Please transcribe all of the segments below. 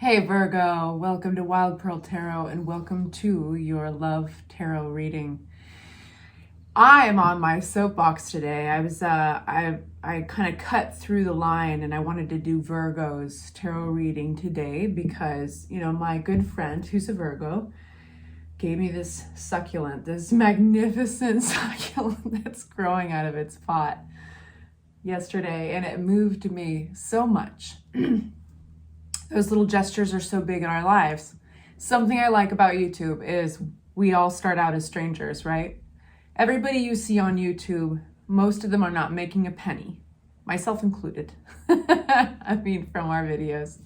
Hey Virgo, welcome to Wild Pearl Tarot and welcome to your love tarot reading. I am on my soapbox today. I kind of cut through the line and I wanted to do Virgo's tarot reading today because, you know, my good friend who's a Virgo gave me this succulent, this magnificent succulent that's growing out of its pot yesterday, and it moved me so much. Those little gestures are so big in our lives. Something I like about YouTube is we all start out as strangers, right? Everybody you see on YouTube, most of them are not making a penny, myself included. I mean, from our videos.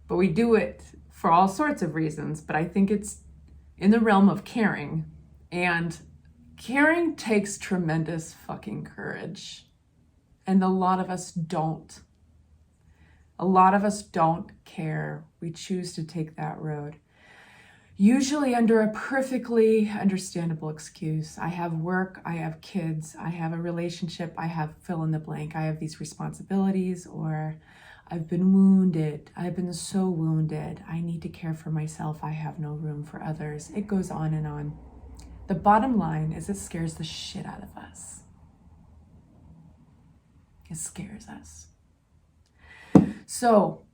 But we do it for all sorts of reasons, but I think it's in the realm of caring. And caring takes tremendous fucking courage. And a lot of us don't. A lot of us don't care. We choose to take that road. Usually under a perfectly understandable excuse. I have work, I have kids, I have a relationship, I have fill in the blank. I have these responsibilities, or I've been wounded. I've been so wounded. I need to care for myself. I have no room for others. It goes on and on. The bottom line is it scares the shit out of us. It scares us. So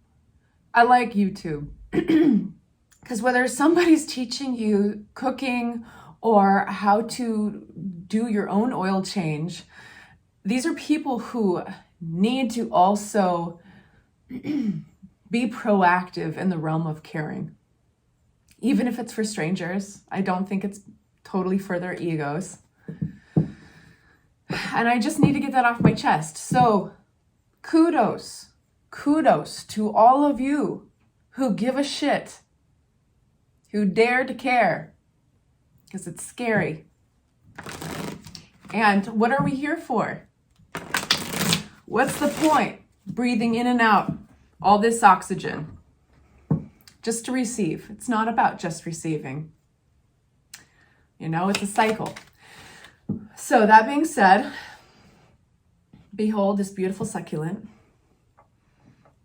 I like YouTube because whether somebody's teaching you cooking or how to do your own oil change, these are people who need to also be proactive in the realm of caring. Even if it's for strangers, I don't think it's totally for their egos. And I just need to get that off my chest. So kudos to all of you who give a shit, who dare to care, because it's scary. And what are we here for? What's the point? Breathing in and out all this oxygen just to receive. It's not about just receiving. You know, it's a cycle. So that being said, behold this beautiful succulent.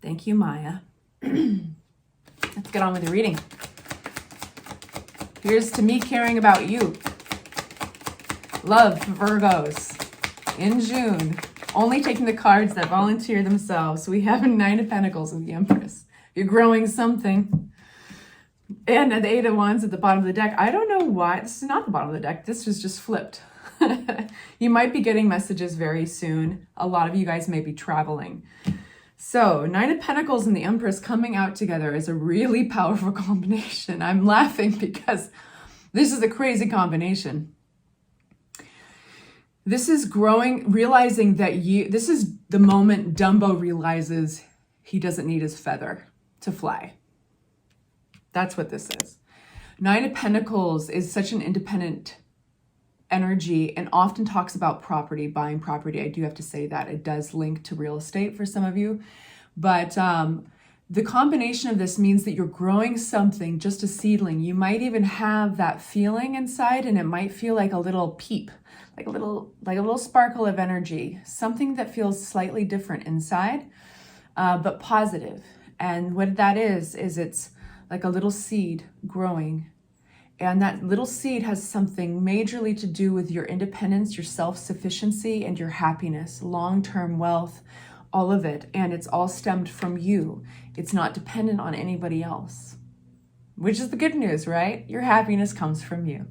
Thank you, Maya. Let's get on with the reading. Here's to me caring about you. Love, Virgos. In June, only taking the cards that volunteer themselves. We have a Nine of Pentacles with the Empress. You're growing something. And the Eight of Wands at the bottom of the deck. I don't know why. This is not the bottom of the deck. This was just flipped. You might be getting messages very soon. A lot of you guys may be traveling. So Nine of Pentacles and the Empress coming out together is a really powerful combination. I'm laughing because this is a crazy combination. This is growing, realizing that this is the moment Dumbo realizes he doesn't need his feather to fly. That's what this is. Nine of Pentacles is such an independent energy and often talks about property, buying property. I do have to say that it does link to real estate for some of you, but the combination of this means that you're growing something, just a seedling. You might even have that feeling inside, and it might feel like a little peep, like a little sparkle of energy, something that feels slightly different inside, but positive. And what that is it's like a little seed growing. And that little seed has something majorly to do with your independence, your self-sufficiency, and your happiness, long-term wealth, all of it. And it's all stemmed from you. It's not dependent on anybody else, which is the good news, right? Your happiness comes from you.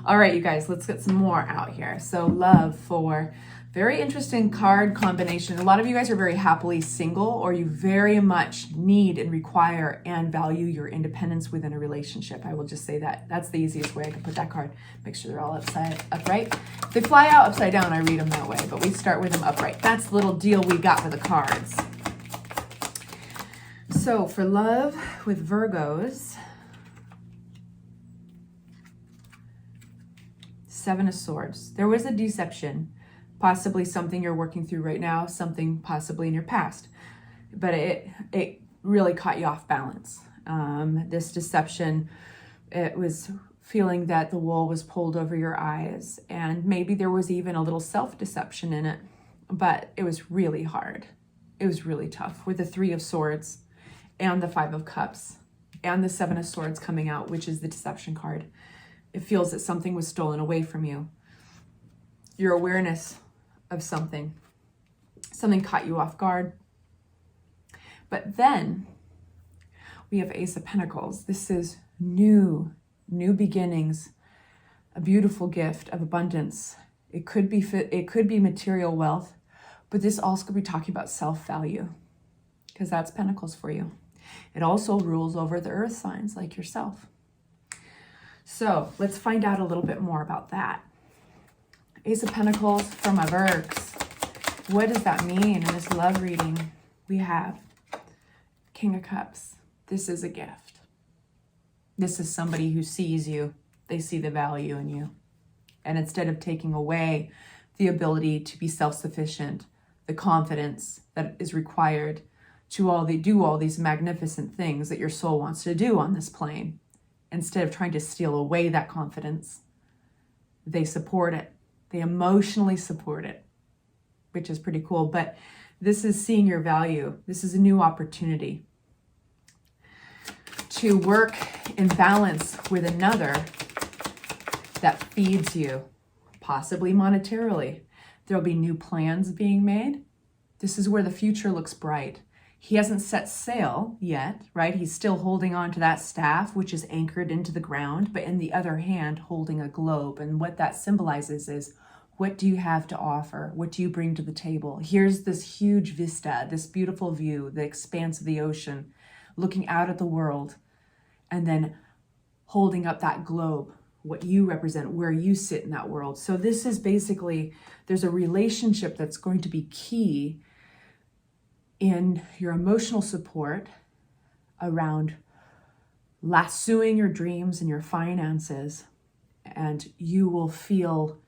All right, you guys, let's get some more out here. So love, for very interesting card combination. A lot of you guys are very happily single, or you very much need and require and value your independence within a relationship. I will just say that. That's the easiest way I can put that card. Make sure they're all upright. If they fly out upside down, I read them that way, but we start with them upright. That's the little deal we got for the cards. So for love with Virgos, Seven of Swords. There was a deception. Possibly something you're working through right now, something possibly in your past, but it really caught you off balance. This deception, it was feeling that the wool was pulled over your eyes, and maybe there was even a little self-deception in it, but it was really hard. It was really tough with the Three of Swords. and the Five of Cups and the Seven of Swords coming out, which is the deception card. It feels that something was stolen away from you. Your awareness of something caught you off guard. But then we have Ace of Pentacles. This is new beginnings, a beautiful gift of abundance. It could be material wealth, but this also could be talking about self-value, because that's Pentacles for you. It also rules over the earth signs like yourself. So let's find out a little bit more about that. Ace of Pentacles for my Virgs. What does that mean in this love reading? We have King of Cups. This is a gift. This is somebody who sees you. They see the value in you. And instead of taking away the ability to be self-sufficient, the confidence that is required to do all these magnificent things that your soul wants to do on this plane, instead of trying to steal away that confidence, they support it. They emotionally support it, which is pretty cool. But this is seeing your value. This is a new opportunity to work in balance with another that feeds you, possibly monetarily. There'll be new plans being made. This is where the future looks bright. He hasn't set sail yet, right? He's still holding on to that staff, which is anchored into the ground, but in the other hand, holding a globe. And what that symbolizes is, what do you have to offer? What do you bring to the table? Here's this huge vista, this beautiful view, the expanse of the ocean, looking out at the world, and then holding up that globe, what you represent, where you sit in that world. So this is basically, there's a relationship that's going to be key in your emotional support around lassoing your dreams and your finances, and you will feel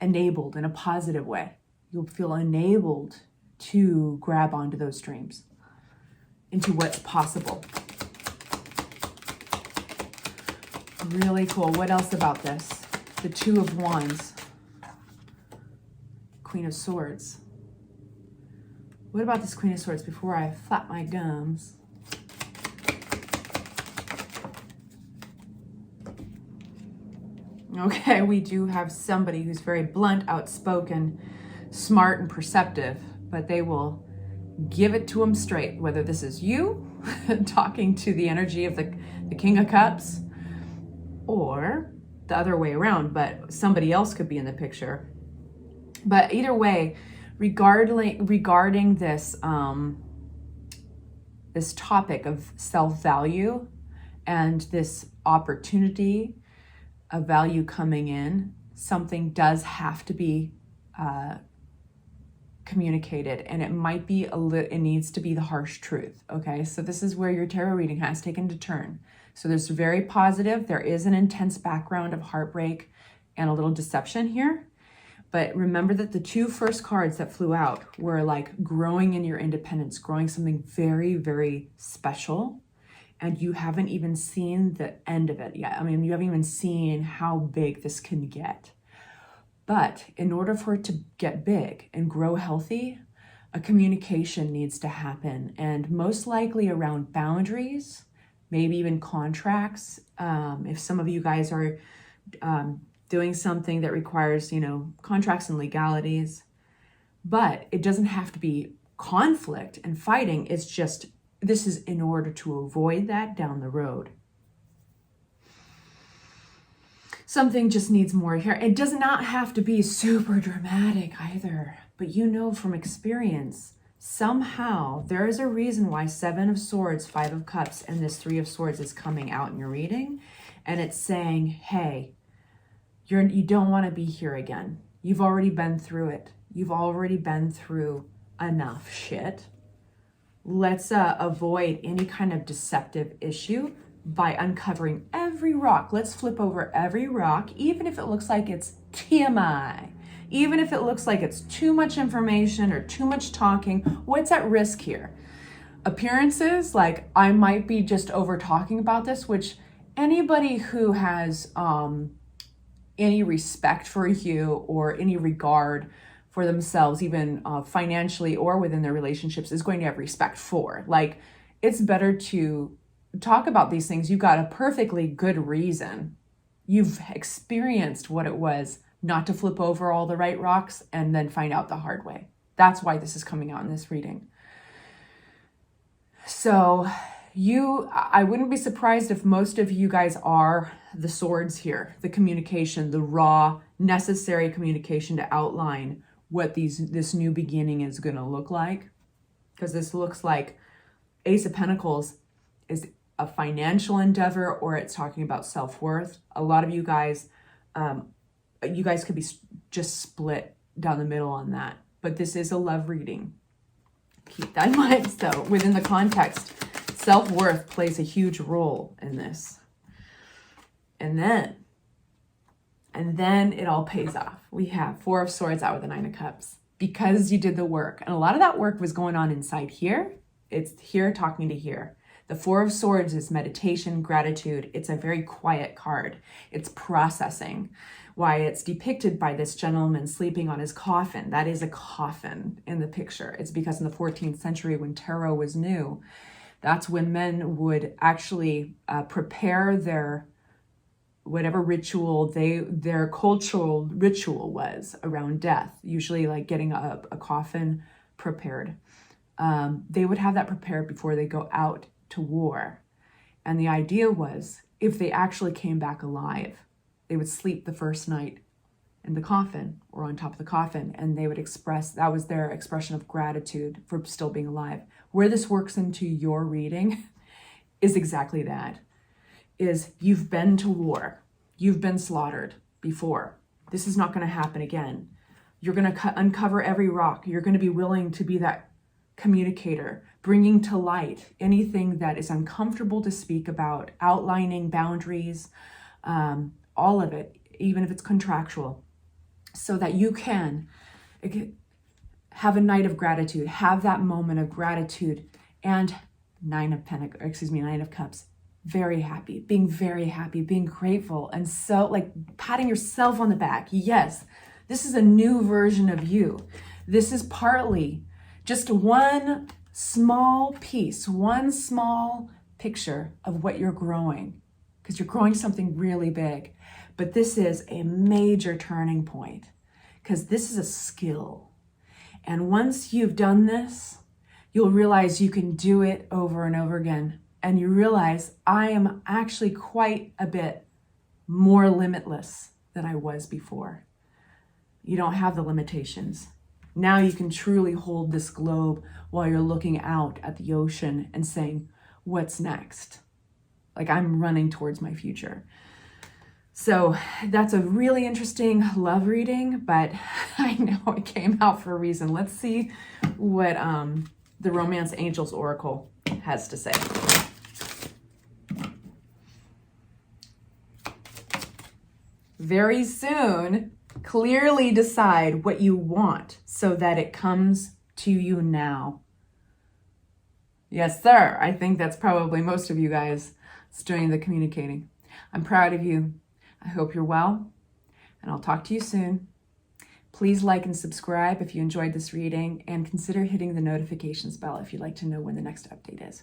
enabled in a positive way. You'll feel enabled to grab onto those dreams, into what's possible. Really cool. What else about this? The Two of Wands, Queen of Swords. What about this Queen of Swords before I flap my gums? Okay, we do have somebody who's very blunt, outspoken, smart, and perceptive, but they will give it to them straight, whether this is you talking to the energy of the King of Cups, or the other way around, but somebody else could be in the picture. But either way, regarding this this topic of self-value and this opportunity of value coming in, something does have to be communicated, and it might be it needs to be the harsh truth. Okay, so this is where your tarot reading has taken a turn. So there's very positive. There is an intense background of heartbreak and a little deception here. But remember that the two first cards that flew out were like growing in your independence, growing something very, very special. And you haven't even seen the end of it yet. I mean, you haven't even seen how big this can get. But in order for it to get big and grow healthy, a communication needs to happen. And most likely around boundaries, maybe even contracts. If some of you guys are doing something that requires, contracts and legalities, but it doesn't have to be conflict and fighting. It's just, this is in order to avoid that down the road. Something just needs more here. It does not have to be super dramatic either, but from experience, somehow there is a reason why Seven of Swords, Five of Cups, and this Three of Swords is coming out in your reading. And it's saying, hey, you don't want to be here again. You've already been through it. You've already been through enough shit. Let's avoid any kind of deceptive issue by uncovering every rock. Let's flip over every rock, even if it looks like it's TMI. Even if it looks like it's too much information or too much talking. What's at risk here? Appearances, like I might be just over talking about this, which anybody who has any respect for you or any regard for themselves, even financially or within their relationships, is going to have respect for. Like, it's better to talk about these things. You've got a perfectly good reason. You've experienced what it was not to flip over all the right rocks and then find out the hard way. That's why this is coming out in this reading. So I wouldn't be surprised if most of you guys are the swords here, the communication, the raw, necessary communication to outline what this new beginning is going to look like. Because this looks like Ace of Pentacles is a financial endeavor, or it's talking about self-worth. A lot of you guys could be just split down the middle on that. But this is a love reading. Keep that in mind. So within the context, self-worth plays a huge role in this. And then it all pays off. We have Four of Swords out with the Nine of Cups because you did the work. And a lot of that work was going on inside here. It's here talking to here. The Four of Swords is meditation, gratitude. It's a very quiet card. It's processing. Why it's depicted by this gentleman sleeping on his coffin. That is a coffin in the picture. It's because in the 14th century when tarot was new, that's when men would actually prepare their whatever ritual their cultural ritual was around death, usually like getting a coffin prepared. They would have that prepared before they go out to war. And the idea was if they actually came back alive, they would sleep the first night in the coffin or on top of the coffin, and they would express, that was their expression of gratitude for still being alive. Where this works into your reading is exactly that, is you've been to war, you've been slaughtered before. This is not going to happen again. You're going to uncover every rock. You're going to be willing to be that communicator, bringing to light anything that is uncomfortable to speak about, outlining boundaries, all of it, even if it's contractual, so that you can have a night of gratitude, have that moment of gratitude. And Nine of Cups, very happy, being grateful, and so like patting yourself on the back. Yes, this is a new version of you. This is partly just one small piece, one small picture of what you're growing, because you're growing something really big. But this is a major turning point, because this is a skill. And once you've done this, you'll realize you can do it over and over again. And you realize I am actually quite a bit more limitless than I was before. You don't have the limitations. Now you can truly hold this globe while you're looking out at the ocean and saying, what's next? Like, I'm running towards my future. So that's a really interesting love reading, but I know it came out for a reason. Let's see what the Romance Angels Oracle has to say. Very soon, clearly decide what you want so that it comes to you now. Yes, sir. I think that's probably most of you guys doing the communicating. I'm proud of you. I hope you're well, and I'll talk to you soon. Please like and subscribe if you enjoyed this reading, and consider hitting the notifications bell if you'd like to know when the next update is.